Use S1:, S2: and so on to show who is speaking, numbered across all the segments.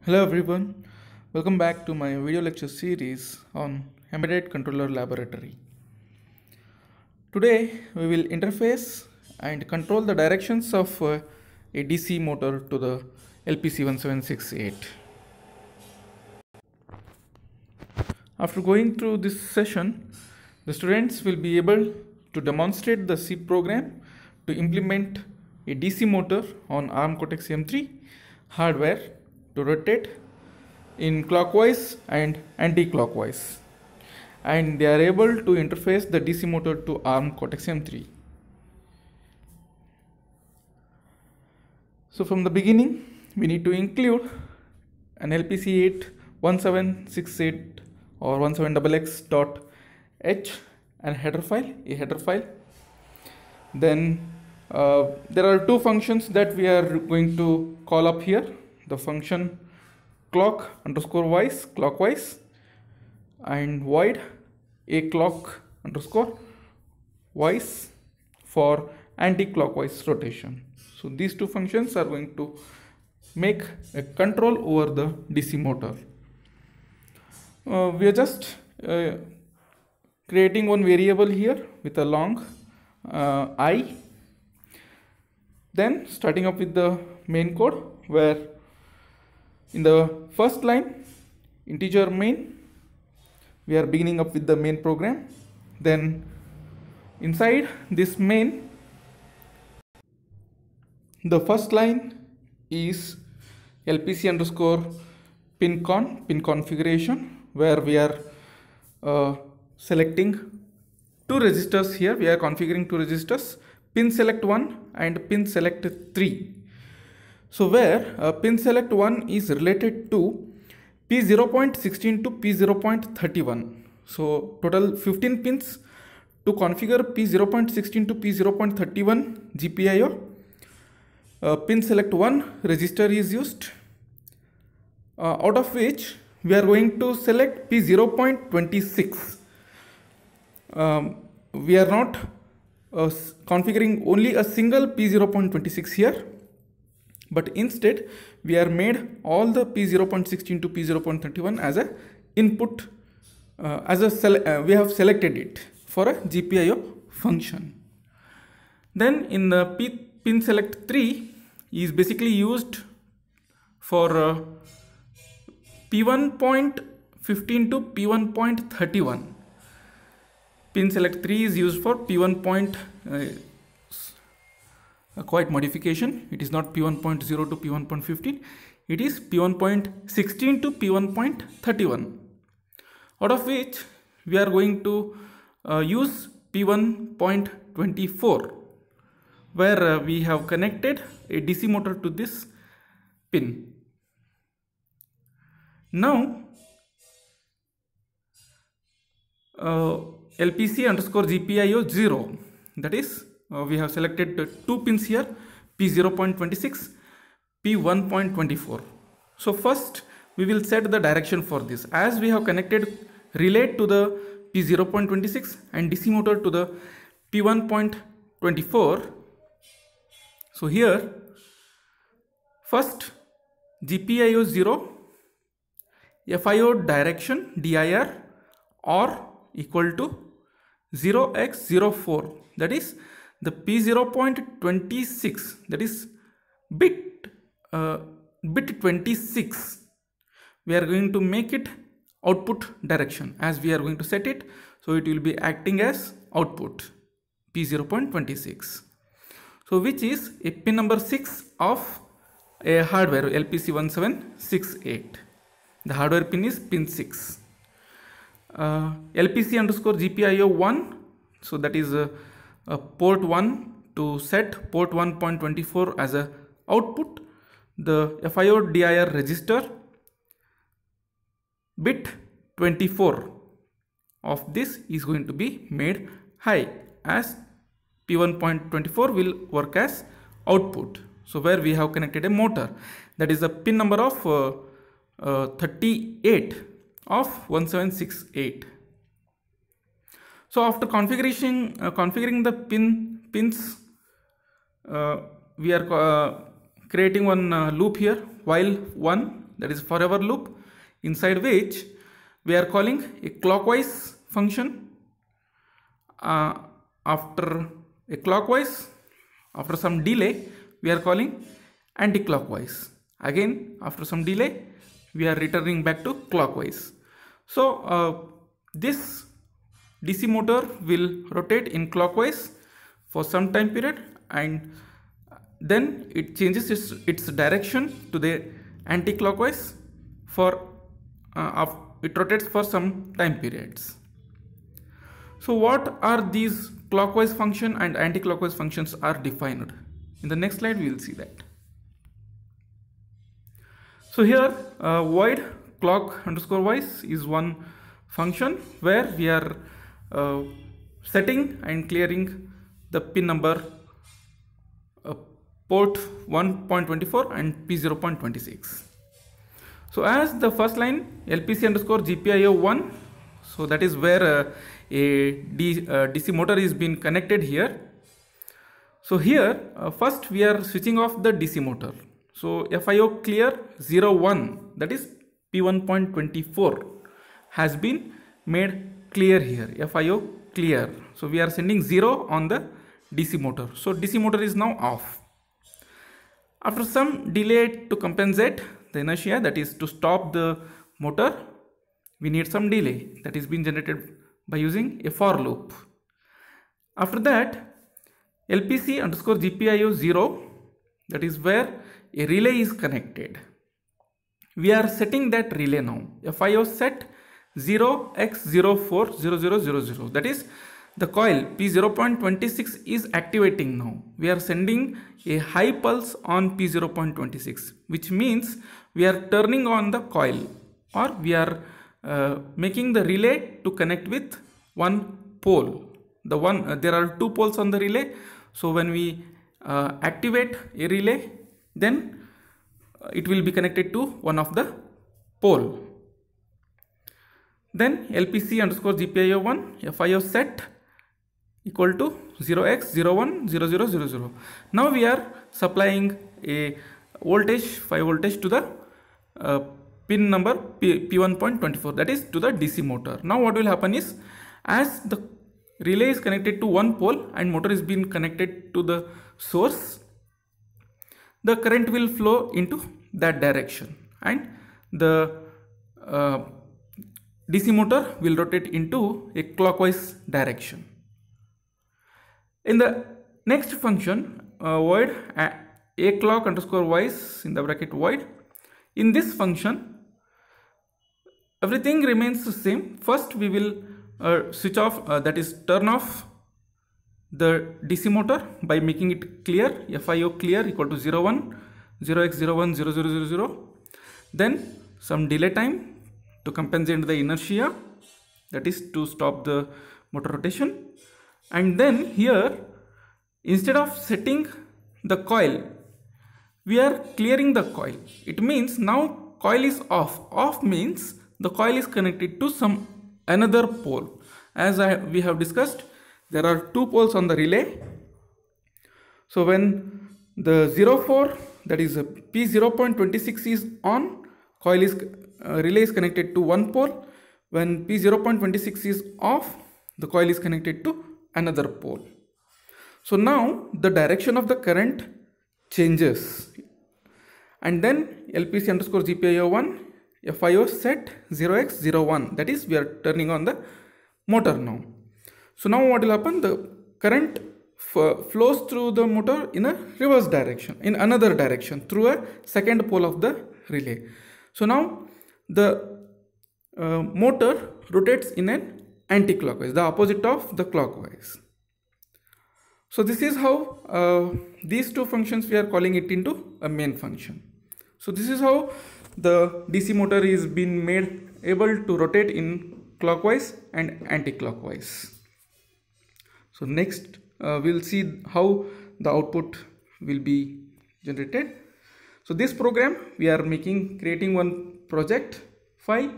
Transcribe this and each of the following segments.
S1: Hello everyone, welcome back to my video lecture series on Embedded Controller Laboratory. Today we will interface and control the directions of a DC motor to the LPC1768. After going through this session, the students will be able to demonstrate the C program to implement a DC motor on ARM Cortex-M3 hardware to rotate in clockwise and anti-clockwise, and they are able to interface the DC motor to ARM Cortex-M3. So from the beginning we need to include an LPC8 1768 or 17xx.h and a header file. Then there are two functions that we are going to call up here. The function clock_wise, clockwise, and void a clock_wise for anti-clockwise rotation. So these two functions are going to make a control over the DC motor. We are just creating one variable here with a long I. Then starting up with the main code, where in the first line, integer main, we are beginning up with the main program. Then inside this main, the first line is LPC_pin configuration, where we are selecting two registers here. We are configuring two registers, pin select 1 and pin select 3. So where pin select 1 is related to P0.16 to P0.31. So total 15 pins to configure P0.16 to P0.31 GPIO. Pin select 1 register is used, out of which we are going to select P0.26. We are not configuring only a single P0.26 here, but instead we are made all the P0.16 to P0.31 as a input, we have selected it for a GPIO function. Then in the pin select 3 is basically used for P1.15 to P1.31. Pin select 3 is used for P1. Quite modification. It is not P1.0 to P1.15. It is P1.16 to P1.31. Out of which we are going to use P1.24, where we have connected a DC motor to this pin. Now LPC_GPIO 0, that is we have selected two pins here, P0.26, P1.24. So first we will set the direction for this, as we have connected relay to the P0.26 and DC motor to the P1.24. So here first GPIO 0 FIO direction dir or equal to 0x04, that is the P0.26, that is bit 26. We are going to make it output direction, as we are going to set it, so it will be acting as output P0.26. So which is a pin number 6 of a hardware LPC1768. The hardware pin is pin 6. LPC_GPIO 1, so that is a port 1 to set port 1.24 as a output. The FIO dir register bit 24 of this is going to be made high, as P1.24 will work as output. So where we have connected a motor, that is the pin number of 38 of 1768. So after configuring the pins, we are creating one loop here, while 1 that is forever loop, inside which we are calling a clockwise function. After a clockwise, after some delay, we are calling anti-clockwise. Again, after some delay, we are returning back to clockwise. So this DC motor will rotate in clockwise for some time period, and then it changes its direction to the anti-clockwise for it rotates for some time periods. So what are these clockwise function and anti-clockwise functions are defined? In the next slide we will see that. So here void clock underscore wise is one function where we are setting and clearing the pin number port 1.24 and P0.26. So as the first line LPC underscore GPIO 1, so that is where a DC motor is being connected here. So here first we are switching off the DC motor. So FIO clear 01, that is P1.24 has been made clear here, FIO clear. So we are sending 0 on the DC motor. So DC motor is now off. After some delay to compensate the inertia, that is to stop the motor, we need some delay that is being generated by using a for loop. After that, LPC underscore GPIO 0, that is where a relay is connected. We are setting that relay now. FIO set 0x040000, that is the coil P0.26 is activating now. We are sending a high pulse on P0.26, which means we are turning on the coil, or we are making the relay to connect with one pole. There are two poles on the relay. So when we activate a relay, then it will be connected to one of the pole. Then LPC underscore GPIO 1 FIO set equal to 0x010000. Now we are supplying a voltage 5 voltage to the pin number P1.24, that is to the DC motor. Now what will happen is, as the relay is connected to one pole and motor is being connected to the source, the current will flow into that direction, and the DC motor will rotate into a clockwise direction. In the next function, void a clock underscore wise in the bracket void, in this function everything remains the same. First we will switch off, that is turn off the DC motor by making it clear, FIO clear equal to 01 0x010000. Then some delay time to compensate the inertia, that is to stop the motor rotation. And then here, instead of setting the coil, we are clearing the coil. It means now coil is off. Off means the coil is connected to some another pole. As we have discussed, there are two poles on the relay. So when the 04, that is P0.26 is on, coil is relay is connected to one pole. When P0.26 is off, the coil is connected to another pole. So now the direction of the current changes, and then LPC underscore GPIO 1 FIO set 0x01, that is we are turning on the motor now. So now what will happen? The current flows through the motor in a reverse direction, in another direction, through a second pole of the relay. So now the motor rotates in an anti-clockwise, the opposite of the clockwise. So this is how these two functions we are calling it into a main function. So this is how the DC motor is being made able to rotate in clockwise and anti-clockwise. So next we'll see how the output will be generated. So this program we are creating one project file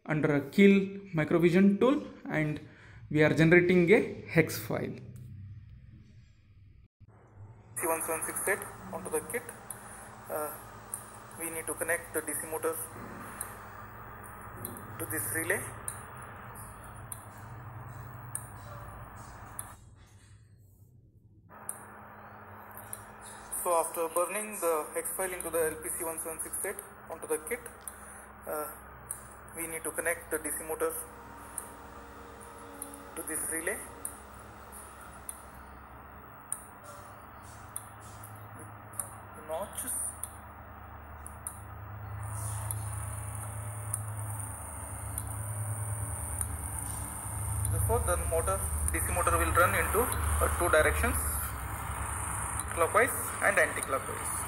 S1: under a Keil Microvision tool, and we are generating a hex file. C1768 onto the kit. we need to connect the DC motor to this relay. So after burning the hex file into the LPC1768 onto the kit, we need to connect the DC motor to this relay. The notches. Therefore, the DC motor will run into two directions, clockwise and anti-clockwise.